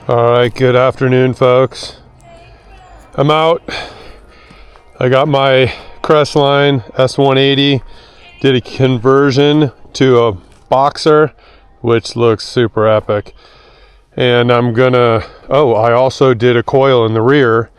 All right, good afternoon, folks. I'm out. I got my Crestline S180, did a conversion to a boxer, which looks super epic. And I'm gonna, I also did a coil in the rear.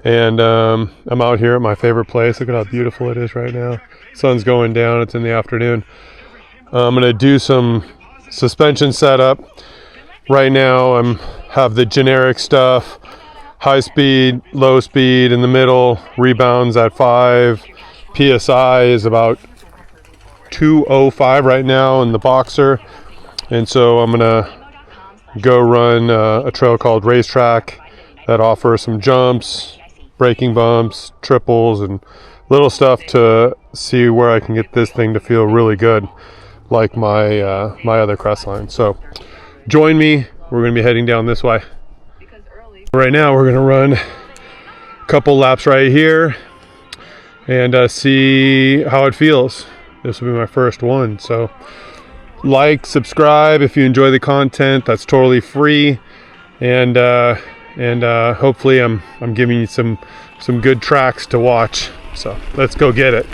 And I'm out here at my favorite place. Look at how beautiful it is right now. Sun's going down, it's in the afternoon. I'm gonna do some suspension setup. Right now I'm have the generic stuff, high speed, low speed in the middle, rebounds at 5, PSI is about 205 right now in the boxer. And so I'm gonna go run a trail called Racetrack that offers some jumps, braking bumps, triples, and little stuff to see where I can get this thing to feel really good, like my my other Crestline. So join me. We're going to be heading down this way. Right now we're going to run a couple laps right here and see how it feels. This will be my first one. So like, subscribe if you enjoy the content. That's totally free. And hopefully I'm giving you some good tracks to watch. So let's go get it.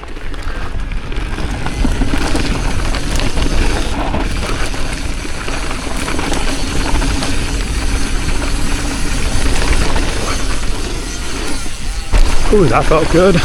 Ooh, that felt good.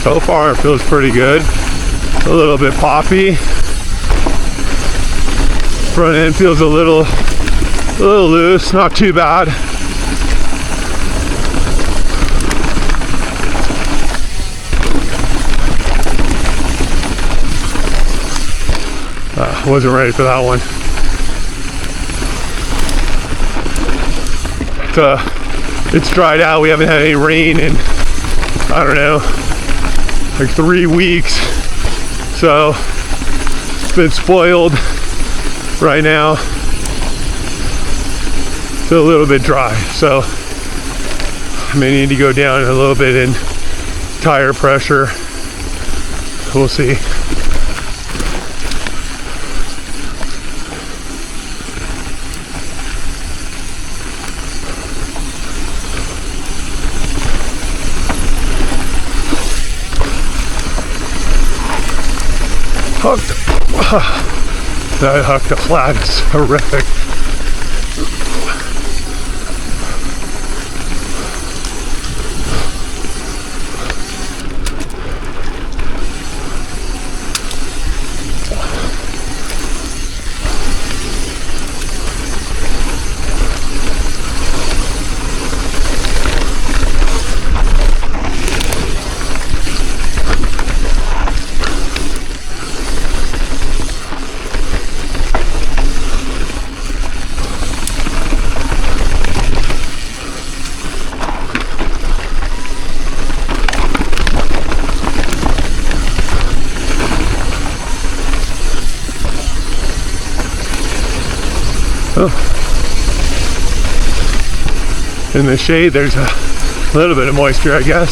So far it feels pretty good. A little bit poppy. Front end feels a little loose, not too bad. Wasn't ready for that one. It's dried out. We haven't had any rain in, I don't know, like 3 weeks, so it's been spoiled right now. It's a little bit dry, so I may need to go down a little bit in tire pressure. We'll see. That hook to flat is horrific. In the shade there's a little bit of moisture, I guess.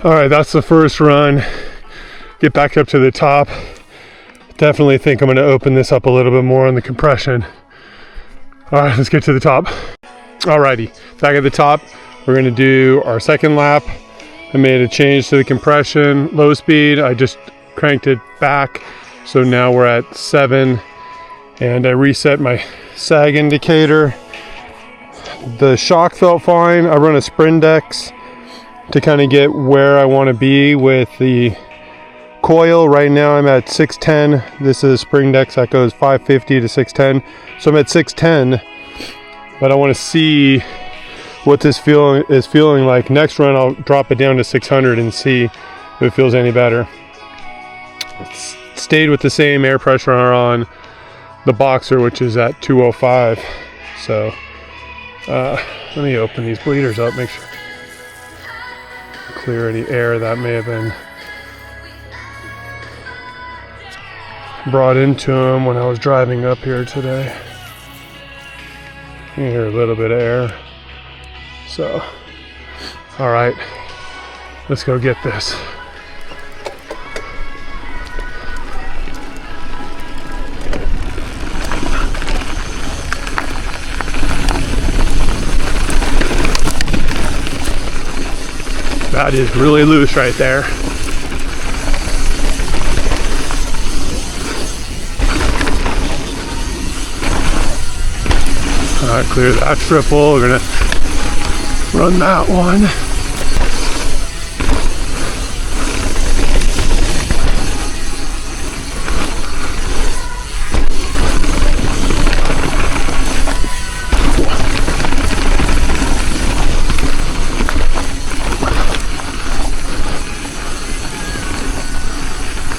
All right, that's the first run. Get back up to the top. Definitely think I'm going to open this up a little bit more on the compression. All right, let's get to the top. Alrighty, back at the top, we're going to do our second lap. I made a change to the compression, low speed. I just cranked it back So now we're at 7, and I reset my sag indicator. The shock felt fine. I run a Sprindex to kind of get where I want to be with the coil. Right now I'm at 610. This is Sprindex that goes 550 to 610. So I'm at 610, but I want to see what this is feeling like. Next run I'll drop it down to 600 and see if it feels any better. It's stayed with the same air pressure on the Boxer, which is at 205. So let me open these bleeders up, make sure clear any air that may have been brought into them when I was driving up here today. You can hear a little bit of air. So, all right, let's go get this. That is really loose right there. All right, clear that triple. We're gonna run that one.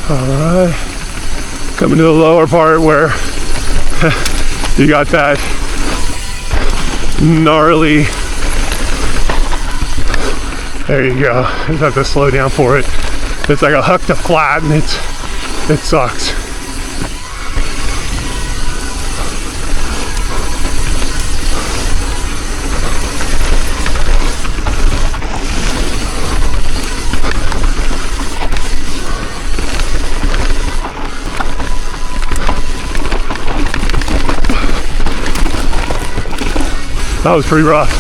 Alright, coming to the lower part where you got that gnarly, there you go, I just have to slow down for it. It's like a huck to flat and it sucks. That was pretty rough.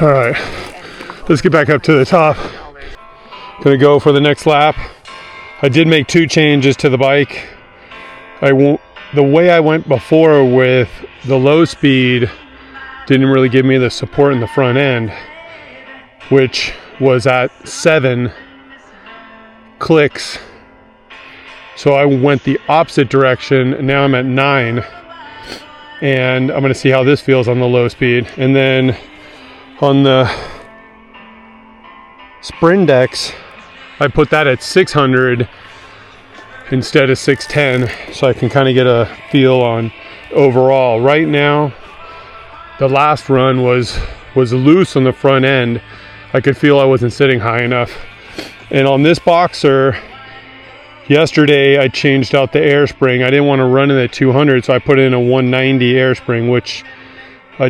All right, let's get back up to the top. Gonna go for the next lap. I did make 2 changes to the bike. The way I went before with the low speed didn't really give me the support in the front end, which was at 7 clicks. So I went the opposite direction, and now I'm at 9. And I'm gonna see how this feels on the low speed. And then on the Sprindex, I put that at 600 instead of 610, so I can kind of get a feel on overall. Right now, the last run was loose on the front end. I could feel I wasn't sitting high enough. And on this Boxer, yesterday I changed out the air spring. I didn't want to run it at 200, so I put in a 190 air spring, which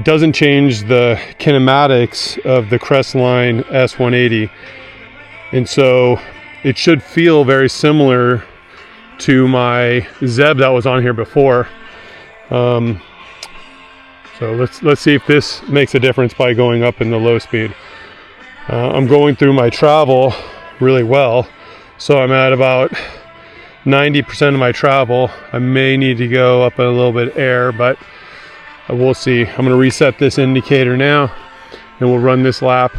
doesn't change the kinematics of the Crestline S180. And so it should feel very similar to my Zeb that was on here before. So let's see if this makes a difference by going up in the low speed. I'm going through my travel really well. So I'm at about 90% of my travel. I may need to go up a little bit air, but we'll see. I'm gonna reset this indicator now and we'll run this lap.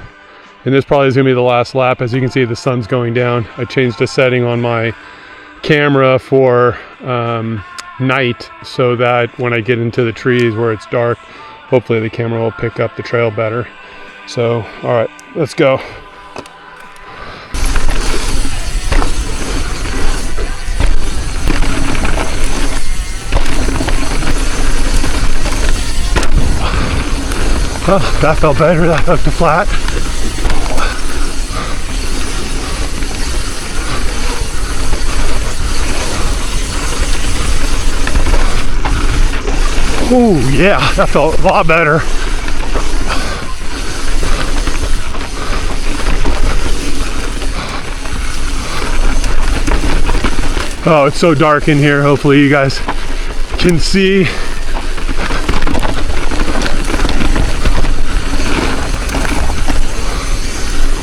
And this probably is gonna be the last lap. As you can see, the sun's going down. I changed the setting on my camera for night, so that when I get into the trees where it's dark, hopefully the camera will pick up the trail better. So, all right, let's go. Oh, that felt better. That felt flat. Oh yeah, that felt a lot better. Oh, it's so dark in here. Hopefully you guys can see.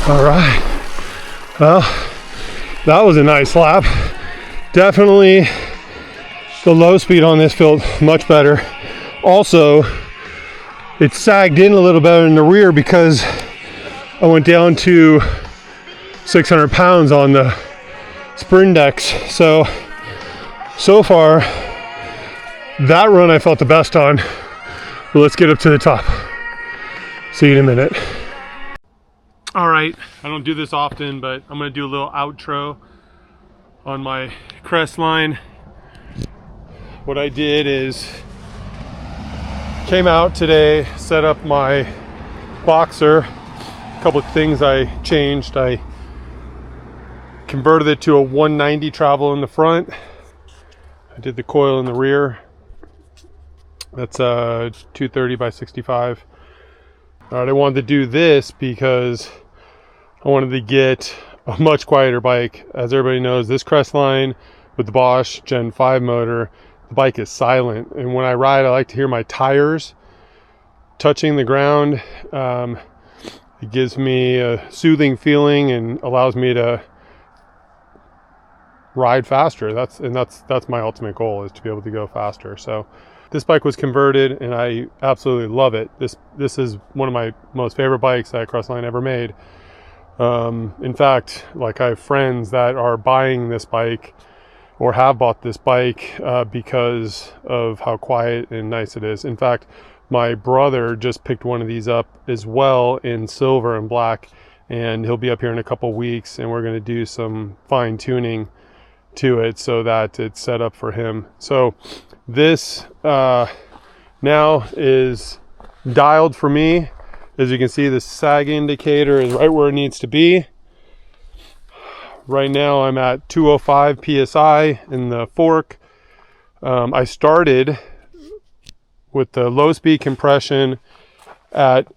All right. Well, that was a nice lap. Definitely the low speed on this felt much better. Also, it sagged in a little better in the rear because I went down to 600 pounds on the Sprindex. So far, that run I felt the best on. But let's get up to the top. See you in a minute. All right, I don't do this often, but I'm gonna do a little outro on my Crestline. What I did is came out today, set up my boxer. A couple of things I changed. I converted it to a 190 travel in the front. I did the coil in the rear. That's 230 by 65. All right, I wanted to do this because I wanted to get a much quieter bike. As everybody knows, this Crestline with the Bosch Gen 5 motor, the bike is silent. And when I ride, I like to hear my tires touching the ground. It gives me a soothing feeling and allows me to ride faster. That's my ultimate goal, is to be able to go faster. So this bike was converted and I absolutely love it. This is one of my most favorite bikes that Crestline ever made. In fact, like, I have friends that are buying this bike or have bought this bike because of how quiet and nice it is. In fact, my brother just picked one of these up as well in silver and black, and he'll be up here in a couple weeks, and we're going to do some fine tuning to it so that it's set up for him. So this now is dialed for me. As you can see, the sag indicator is right where it needs to be. Right now I'm at 205 PSI in the fork. I started with the low speed compression at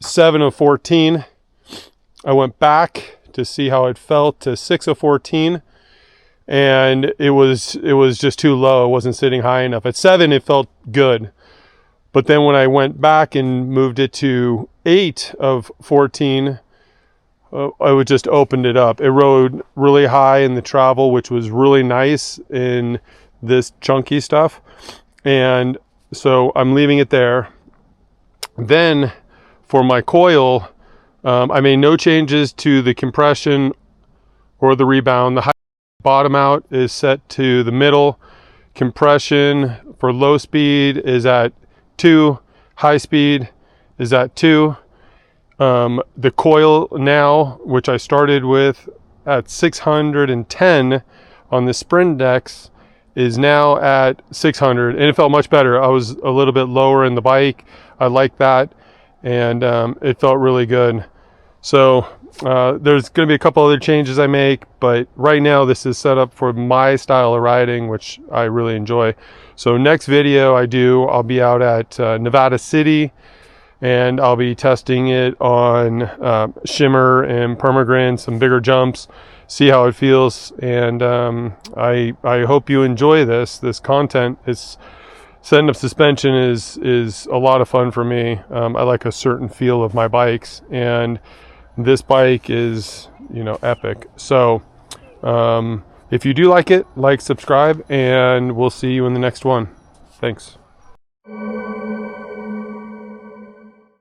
7 of 14. I went back to see how it felt to 6 of 14, and it was just too low. It wasn't sitting high enough. At 7 it felt good. But then when I went back and moved it to 8 of 14, I just opened it up. It rode really high in the travel, which was really nice in this chunky stuff. And so I'm leaving it there. Then for my coil, I made no changes to the compression or the rebound. The high bottom out is set to the middle. Compression for low speed is at 2, high speed is at 2. The coil now, which I started with at 610 on the Sprindex, is now at 600, and it felt much better. I was a little bit lower in the bike. I like that, and it felt really good. So there's going to be a couple other changes I make, but right now this is set up for my style of riding, which I really enjoy. So next video I'll be out at Nevada City, and I'll be testing it on shimmer and permagrin, some bigger jumps, see how it feels. And I hope you enjoy this content. Setting up suspension is a lot of fun for me. I like a certain feel of my bikes, and this bike is, epic. So if you do like it, like, subscribe, and we'll see you in the next one. Thanks.